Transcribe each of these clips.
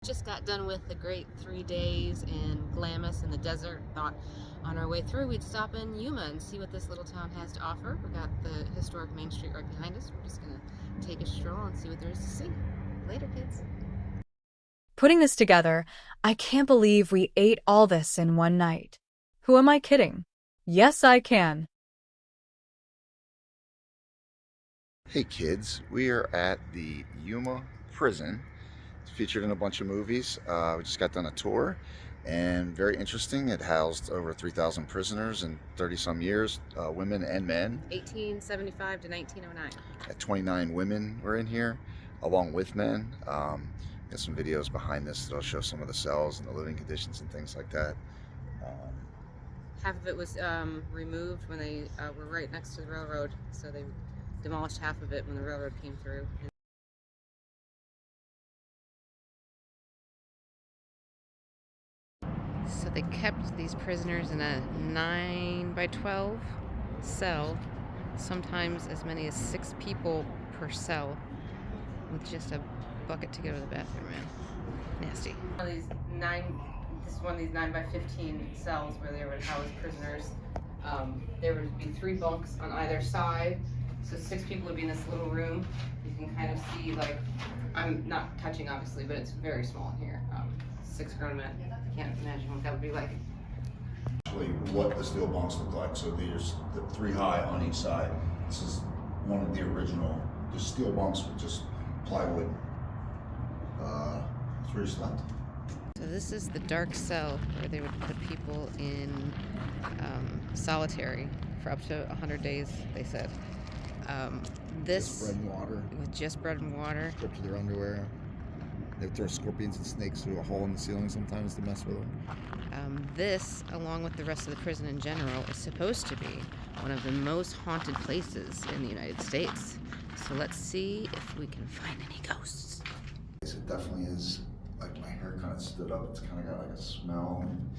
Just got done with a great 3 days in Glamis in the desert. Thought on our way through we'd stop in Yuma and see what this little town has to offer. We got the historic main street right behind us. We're just gonna take a stroll and see what there is to see. Later, kids. Putting this together, I can't believe we ate all this in one night. Who am I kidding? Yes, I can. Hey kids, we are at the Yuma prison. It's featured in a bunch of movies. We just got done a tour and very interesting. It housed over 3,000 prisoners in 30 some years, women and men. 1875 to 1909. 29 women were in here along with men. Got some videos behind this that'll show some of the cells and the living conditions and things like that. Half of it was removed when they were right next to the railroad, so they demolished half of it when the railroad came through. So they kept these prisoners in a 9x12 cell, sometimes as many as 6 people per cell, with just a bucket to go to the bathroom in. Nasty. This is one of these 9x15 cells where they would house prisoners. There would be 3 bunks on either side, so 6 people would be in this little room. You can kind of see, like, I'm not touching obviously, but it's very small in here. 6 grown men. I can't imagine what that would be like. Actually, what the steel bunks look like. So there's the 3 high on each side. This is one of the original, just steel bunks with just plywood. It's really slept. So this is the dark cell where they would put people in solitary for up to 100 days, they said. Just bread and water. With just bread and water. Stripped to their underwear. They would throw scorpions and snakes through a hole in the ceiling sometimes to mess with them. This, along with the rest of the prison in general, is supposed to be one of the most haunted places in the United States. So let's see if we can find any ghosts. It definitely is, like, my hair kind of stood up. It's kind of got like a smell, and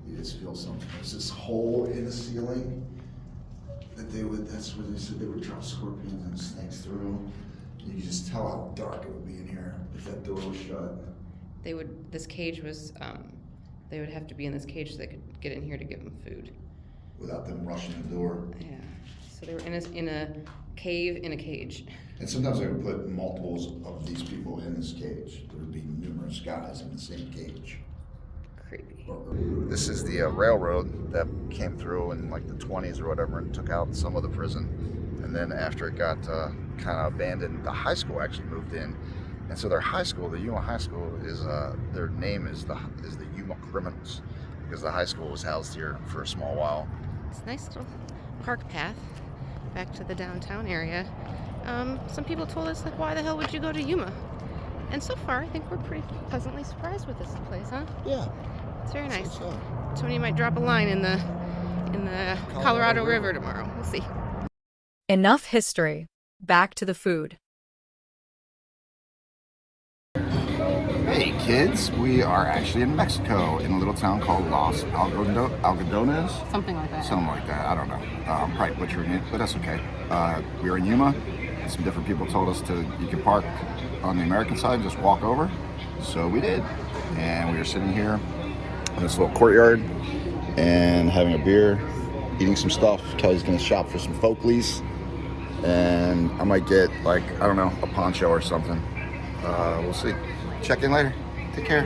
you just feel something. There's this hole in the ceiling that that's where they said they would drop scorpions and snakes through. You could just tell how dark it would be in here if that door was shut. This cage was, they would have to be in this cage so they could get in here to give them food. Without them rushing the door. Yeah, so they were in a cave in a cage. And sometimes they would put multiples of these people in this cage. There would be numerous guys in the same cage. Creepy. This is the railroad that came through in like the 20s or whatever and took out some of the prison. And then after it got kind of abandoned, the high school actually moved in. And so their high school, the Yuma High School, is their name is the Yuma Criminals, because the high school was housed here for a small while. It's a nice little park path back to the downtown area. Some people told us, like, why the hell would you go to Yuma? And so far, I think we're pretty pleasantly surprised with this place, huh? Yeah. It's very nice. So. Tony might drop a line in the Colorado River tomorrow. We'll see. Enough history. Back to the food. Hey kids, we are actually in Mexico in a little town called Los Algodones. Something like that. Something like that, I don't know. I'm probably butchering it, but that's okay. We were in Yuma. Some different people told us you can park on the American side and just walk over. So we did. And we were sitting here in this little courtyard and having a beer, eating some stuff. Kelly's gonna shop for some Folkleys. And I might get, like, I don't know, a poncho or something. We'll see. Check in later. Take care.